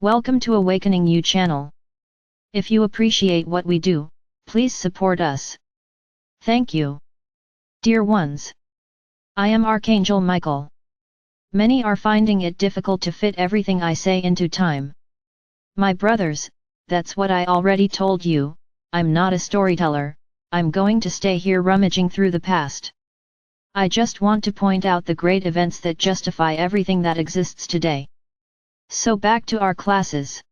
Welcome to Awakening You channel. If you appreciate what we do, please support us. Thank you. Dear ones, I am Archangel Michael. Many are finding it difficult to fit everything I say into time. My brothers, that's what I already told you. I'm not a storyteller. I'm going to stay here rummaging through the past. I just want to point out the great events that justify everything that exists today. So back to our classes.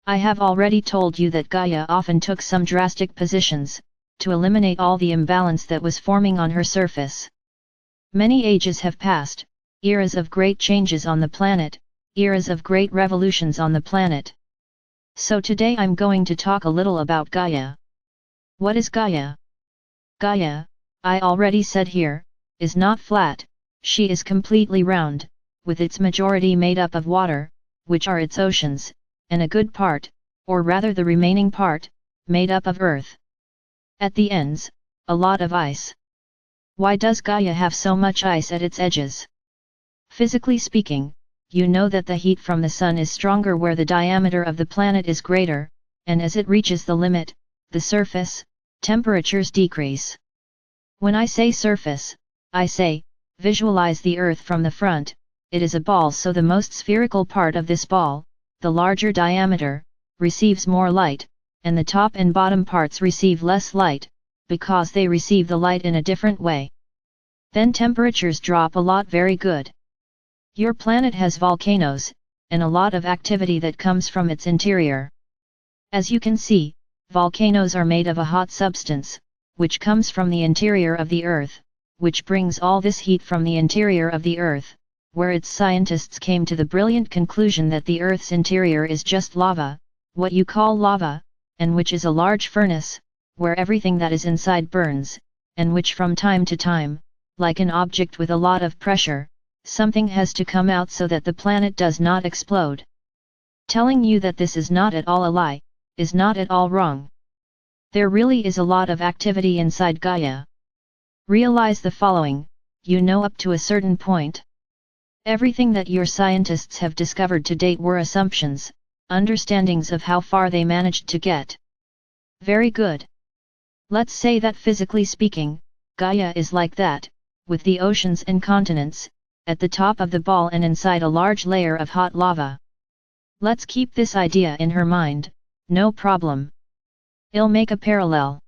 I have already told you that Gaia often took some drastic positions, to eliminate all the imbalance that was forming on her surface. Many ages have passed, eras of great changes on the planet, eras of great revolutions on the planet. So today I'm going to talk a little about Gaia. What is Gaia? Gaia, I already said here, is not flat, she is completely round, with its majority made up of water, which are its oceans, and a good part, or rather the remaining part, made up of earth. At the ends, a lot of ice. Why does Gaia have so much ice at its edges? Physically speaking, you know that the heat from the sun is stronger where the diameter of the planet is greater, and as it reaches the limit, the surface, temperatures decrease. When I say surface, I say, visualize the earth from the front. It is a ball, so the most spherical part of this ball, the larger diameter, receives more light, and the top and bottom parts receive less light, because they receive the light in a different way. Then temperatures drop a lot. Very good. Your planet has volcanoes, and a lot of activity that comes from its interior. As you can see, volcanoes are made of a hot substance, which comes from the interior of the earth, which brings all this heat from the interior of the earth, where its scientists came to the brilliant conclusion that the Earth's interior is just lava, what you call lava, and which is a large furnace, where everything that is inside burns, and which from time to time, like an object with a lot of pressure, something has to come out so that the planet does not explode. Telling you that this is not at all a lie, is not at all wrong. There really is a lot of activity inside Gaia. Realize the following, you know up to a certain point. Everything that your scientists have discovered to date were assumptions, understandings of how far they managed to get. Very good. Let's say that physically speaking, Gaia is like that, with the oceans and continents, at the top of the ball and inside a large layer of hot lava. Let's keep this idea in her mind, no problem. I'll make a parallel.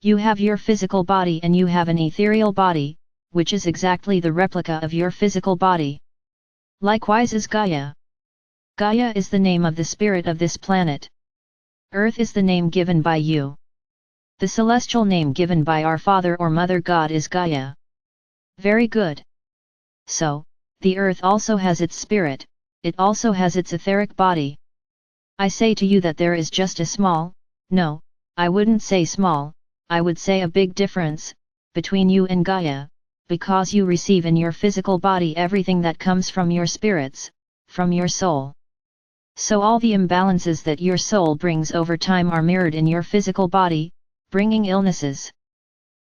You have your physical body and you have an ethereal body, which is exactly the replica of your physical body. Likewise is Gaia. Gaia is the name of the spirit of this planet. Earth is the name given by you. The celestial name given by our Father or Mother God is Gaia. Very good. So, the earth also has its spirit, it also has its etheric body. I say to you that there is just a small, no, I wouldn't say small, I would say a big difference, between you and Gaia, because you receive in your physical body everything that comes from your spirits, from your soul. So all the imbalances that your soul brings over time are mirrored in your physical body, bringing illnesses.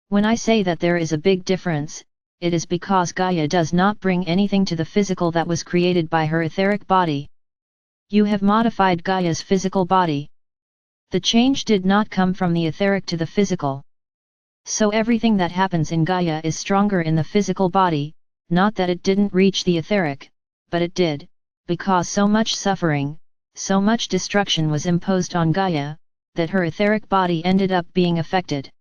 When I say that there is a big difference, it is because Gaia does not bring anything to the physical that was created by her etheric body. You have modified Gaia's physical body. The change did not come from the etheric to the physical. So everything that happens in Gaia is stronger in the physical body, not that it didn't reach the etheric, but it did, because so much suffering, so much destruction was imposed on Gaia, that her etheric body ended up being affected.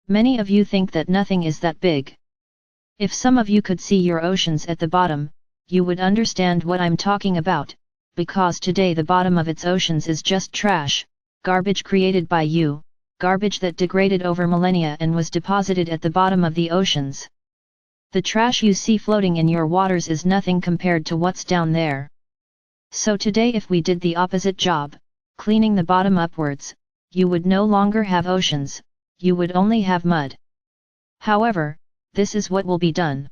Many of you think that nothing is that big. If some of you could see your oceans at the bottom, you would understand what I'm talking about, because today the bottom of its oceans is just trash, garbage created by you. Garbage that degraded over millennia and was deposited at the bottom of the oceans. The trash you see floating in your waters is nothing compared to what's down there. So today if we did the opposite job, cleaning the bottom upwards, you would no longer have oceans, you would only have mud. However, this is what will be done.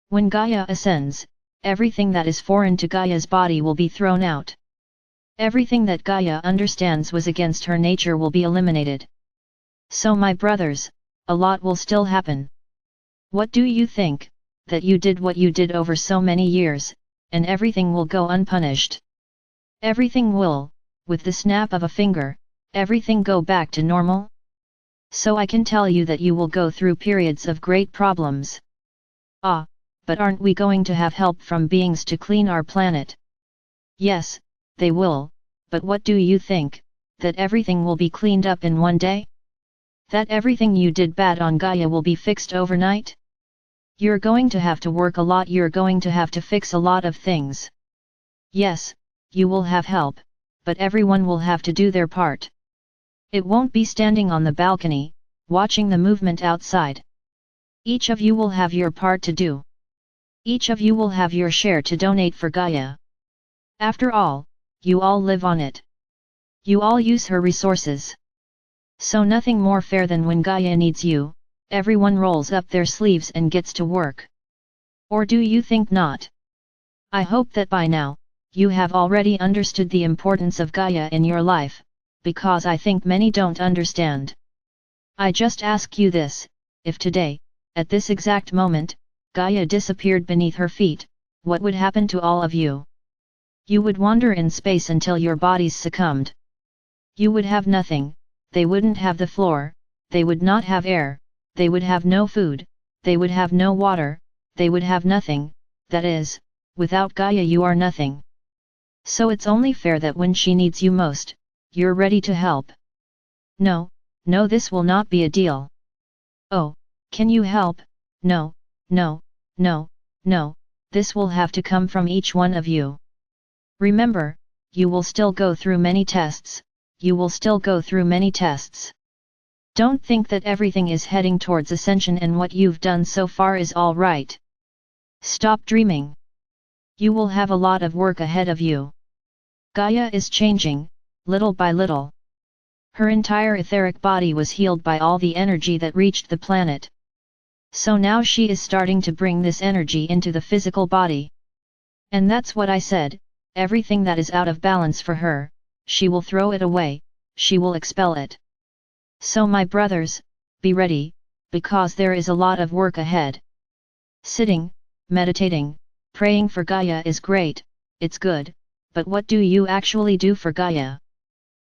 When Gaia ascends, everything that is foreign to Gaia's body will be thrown out. Everything that Gaia understands was against her nature will be eliminated. So my brothers, a lot will still happen. What do you think, that you did what you did over so many years, and everything will go unpunished? Everything will, with the snap of a finger, everything go back to normal? So I can tell you that you will go through periods of great problems. Ah, but aren't we going to have help from beings to clean our planet? Yes, they will, but what do you think, that everything will be cleaned up in one day? That everything you did bad on Gaia will be fixed overnight? You're going to have to work a lot, you're going to have to fix a lot of things. Yes, you will have help, but everyone will have to do their part. It won't be standing on the balcony, watching the movement outside. Each of you will have your part to do. Each of you will have your share to donate for Gaia. After all, you all live on it. You all use her resources. So nothing more fair than when Gaia needs you, everyone rolls up their sleeves and gets to work. Or do you think not? I hope that by now, you have already understood the importance of Gaia in your life, because I think many don't understand. I just ask you this, if today, at this exact moment, Gaia disappeared beneath her feet, what would happen to all of you? You would wander in space until your bodies succumbed. You would have nothing, they wouldn't have the floor, they would not have air, they would have no food, they would have no water, they would have nothing, that is, without Gaia you are nothing. So it's only fair that when she needs you most, you're ready to help. No, no, this will not be a deal. Oh, can you help? No, no, no, no, this will have to come from each one of you. Remember, you will still go through many tests, you will still go through many tests. Don't think that everything is heading towards ascension and what you've done so far is all right. Stop dreaming. You will have a lot of work ahead of you. Gaia is changing, little by little. Her entire etheric body was healed by all the energy that reached the planet. So now she is starting to bring this energy into the physical body. And that's what I said, everything that is out of balance for her, she will throw it away, she will expel it. So my brothers, be ready, because there is a lot of work ahead. Sitting, meditating, praying for Gaia is great, it's good, but what do you actually do for Gaia?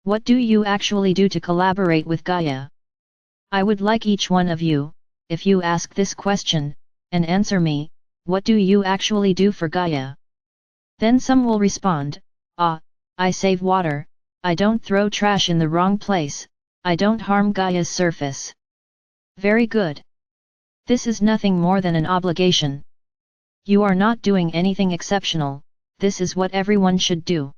What do you actually do to collaborate with Gaia? I would like each one of you, if you ask this question, and answer me, what do you actually do for Gaia? Then some will respond, I save water, I don't throw trash in the wrong place, I don't harm Gaia's surface. Very good. This is nothing more than an obligation. You are not doing anything exceptional, this is what everyone should do.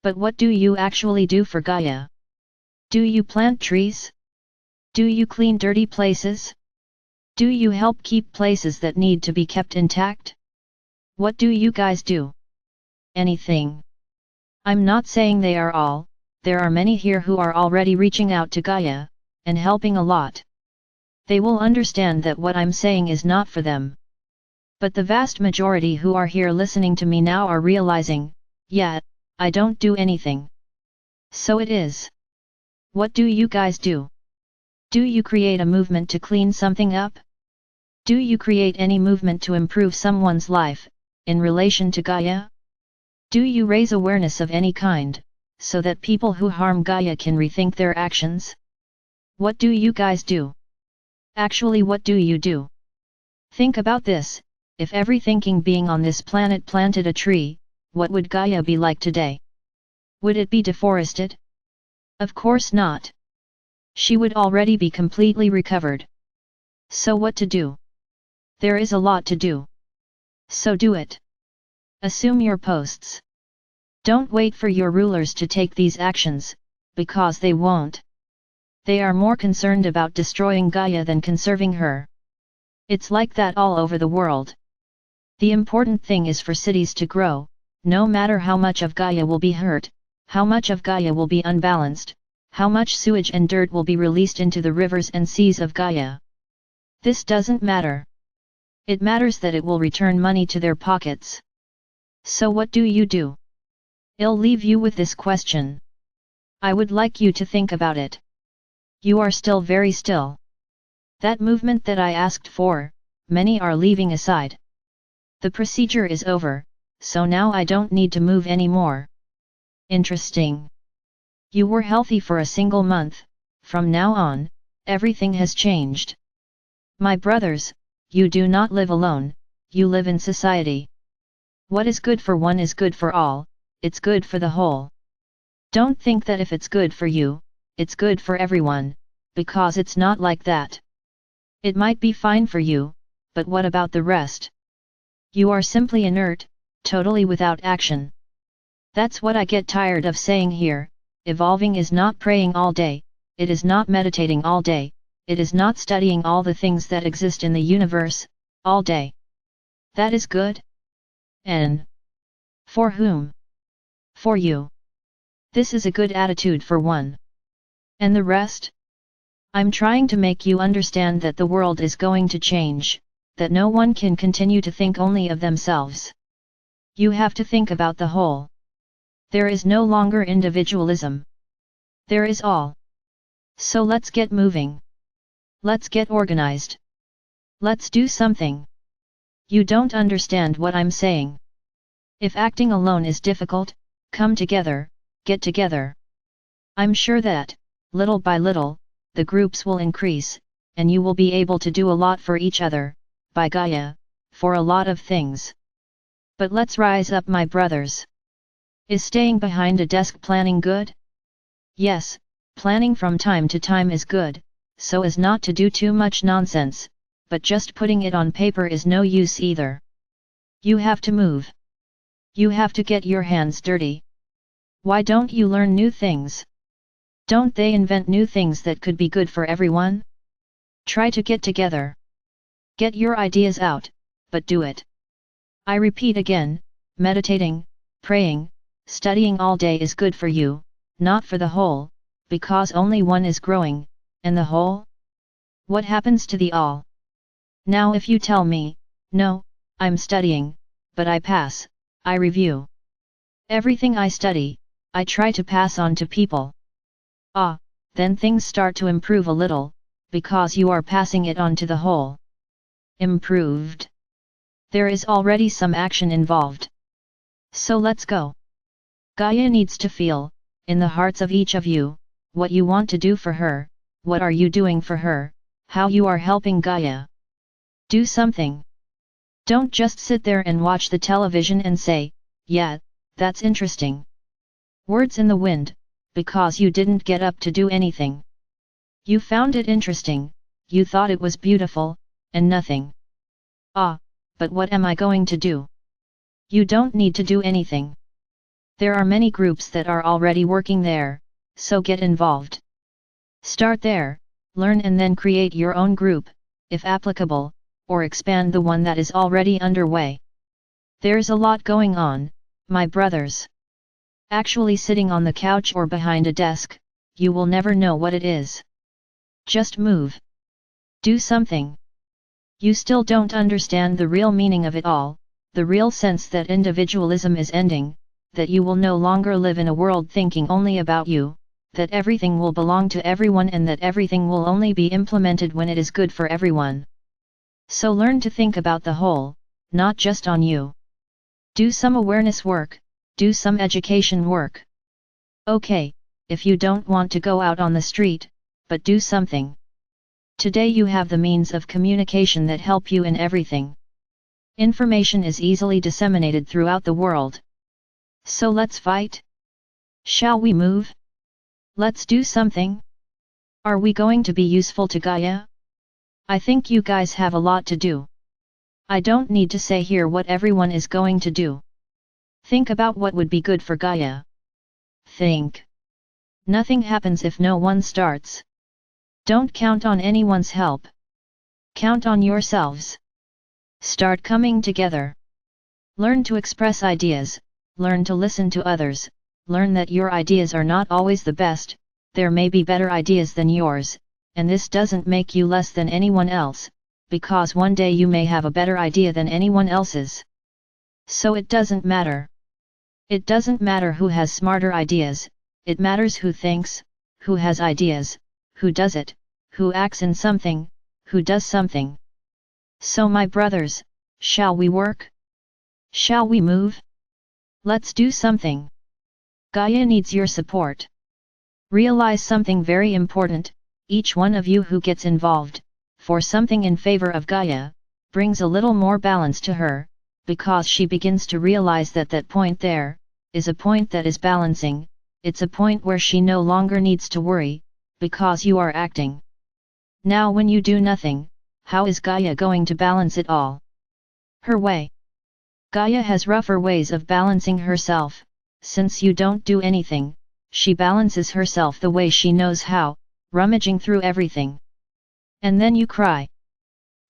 But what do you actually do for Gaia? Do you plant trees? Do you clean dirty places? Do you help keep places that need to be kept intact? What do you guys do? Anything. I'm not saying they are all, there are many here who are already reaching out to Gaia, and helping a lot. They will understand that what I'm saying is not for them. But the vast majority who are here listening to me now are realizing, yeah, I don't do anything. So it is. What do you guys do? Do you create a movement to clean something up? Do you create any movement to improve someone's life, in relation to Gaia? Do you raise awareness of any kind, so that people who harm Gaia can rethink their actions? What do you guys do? Actually, what do you do? Think about this, if every thinking being on this planet planted a tree, what would Gaia be like today? Would it be deforested? Of course not. She would already be completely recovered. So what to do? There is a lot to do. So do it. Assume your posts. Don't wait for your rulers to take these actions, because they won't. They are more concerned about destroying Gaia than conserving her. It's like that all over the world. The important thing is for cities to grow, no matter how much of Gaia will be hurt, how much of Gaia will be unbalanced, how much sewage and dirt will be released into the rivers and seas of Gaia. This doesn't matter. It matters that it will return money to their pockets. So what do you do? I'll leave you with this question. I would like you to think about it. You are still very still. That movement that I asked for, many are leaving aside. The procedure is over, so now I don't need to move anymore. Interesting. You were healthy for a single month, from now on, everything has changed. My brothers, you do not live alone, you live in society. What is good for one is good for all, it's good for the whole. Don't think that if it's good for you, it's good for everyone, because it's not like that. It might be fine for you, but what about the rest? You are simply inert, totally without action. That's what I get tired of saying here. Evolving is not praying all day, it is not meditating all day, it is not studying all the things that exist in the universe, all day. That is good? And for whom? For you. This is a good attitude for one. And the rest? I'm trying to make you understand that the world is going to change, that no one can continue to think only of themselves. You have to think about the whole. There is no longer individualism. There is all. So let's get moving. Let's get organized. Let's do something. You don't understand what I'm saying. If acting alone is difficult, come together, get together. I'm sure that, little by little, the groups will increase, and you will be able to do a lot for each other, by Gaia, for a lot of things. But let's rise up, my brothers. Is staying behind a desk planning good? Yes, planning from time to time is good, so as not to do too much nonsense, but just putting it on paper is no use either. You have to move. You have to get your hands dirty. Why don't you learn new things? Don't they invent new things that could be good for everyone? Try to get together. Get your ideas out, but do it. I repeat again, meditating, praying, studying all day is good for you, not for the whole, because only one is growing, and the whole? What happens to the all? Now if you tell me, no, I'm studying, but I pass, I review. Everything I study, I try to pass on to people. Then things start to improve a little, because you are passing it on to the whole. Improved. There is already some action involved. So let's go. Gaia needs to feel, in the hearts of each of you, what you want to do for her, what are you doing for her, how you are helping Gaia. Do something. Don't just sit there and watch the television and say, yeah, that's interesting. Words in the wind, because you didn't get up to do anything. You found it interesting, you thought it was beautiful, and nothing. But what am I going to do? You don't need to do anything. There are many groups that are already working there, so get involved. Start there, learn and then create your own group, if applicable, or expand the one that is already underway. There's a lot going on, my brothers. Actually sitting on the couch or behind a desk, you will never know what it is. Just move. Do something. You still don't understand the real meaning of it all, the real sense that individualism is ending, that you will no longer live in a world thinking only about you, that everything will belong to everyone and that everything will only be implemented when it is good for everyone. So learn to think about the whole, not just on you. Do some awareness work, do some education work. Okay, if you don't want to go out on the street, but do something. Today you have the means of communication that help you in everything. Information is easily disseminated throughout the world. So let's fight? Shall we move? Let's do something? Are we going to be useful to Gaia? I think you guys have a lot to do. I don't need to say here what everyone is going to do. Think about what would be good for Gaia. Think. Nothing happens if no one starts. Don't count on anyone's help. Count on yourselves. Start coming together. Learn to express ideas, learn to listen to others, learn that your ideas are not always the best, there may be better ideas than yours, and this doesn't make you less than anyone else, because one day you may have a better idea than anyone else's. So it doesn't matter. It doesn't matter who has smarter ideas, it matters who thinks, who has ideas, who does it, who acts in something, who does something. So my brothers, shall we work? Shall we move? Let's do something. Gaia needs your support. Realize something very important, each one of you who gets involved, for something in favor of Gaia, brings a little more balance to her, because she begins to realize that that point there, is a point that is balancing, it's a point where she no longer needs to worry, because you are acting. Now when you do nothing, how is Gaia going to balance it all? Her way. Gaia has rougher ways of balancing herself, since you don't do anything, she balances herself the way she knows how, rummaging through everything. And then you cry.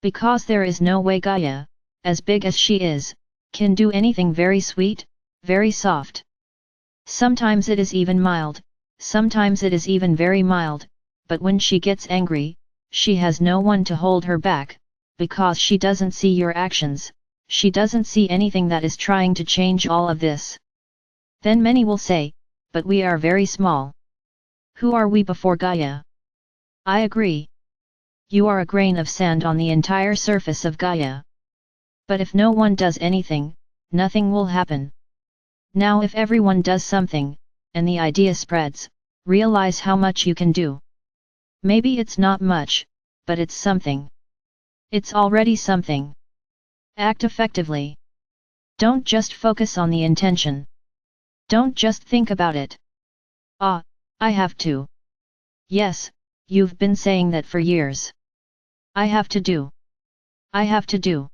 Because there is no way Gaia, as big as she is, can do anything very sweet, very soft. Sometimes it is even mild, sometimes it is even very mild, but when she gets angry, she has no one to hold her back, because she doesn't see your actions, she doesn't see anything that is trying to change all of this. Then many will say, but we are very small. Who are we before Gaia? I agree. You are a grain of sand on the entire surface of Gaia. But if no one does anything, nothing will happen. Now if everyone does something, and the idea spreads, realize how much you can do. Maybe it's not much, but it's something. It's already something. Act effectively. Don't just focus on the intention. Don't just think about it. Ah, I have to. Yes, you've been saying that for years. I have to do. I have to do.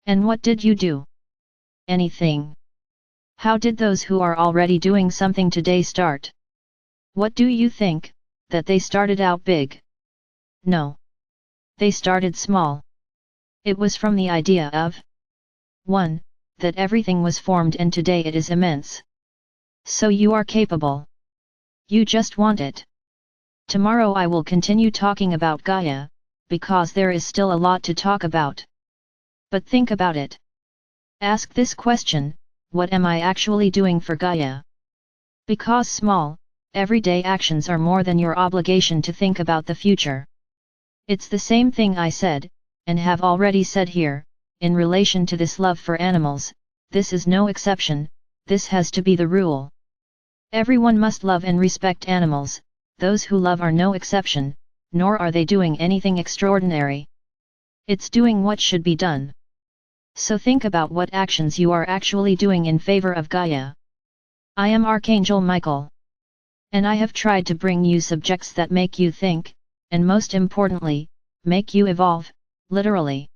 And what did you do? Anything. How did those who are already doing something today start? What do you think, that they started out big? No. They started small. It was from the idea of 1. That everything was formed and today it is immense. So you are capable. You just want it. Tomorrow I will continue talking about Gaia, because there is still a lot to talk about. But think about it. Ask this question, what am I actually doing for Gaia? Because small, everyday actions are more than your obligation to think about the future. It's the same thing I said, and have already said here, in relation to this love for animals, this is no exception, this has to be the rule. Everyone must love and respect animals, those who love are no exception, nor are they doing anything extraordinary. It's doing what should be done. So think about what actions you are actually doing in favor of Gaia. I am Archangel Michael. And I have tried to bring you subjects that make you think, and most importantly, make you evolve, literally.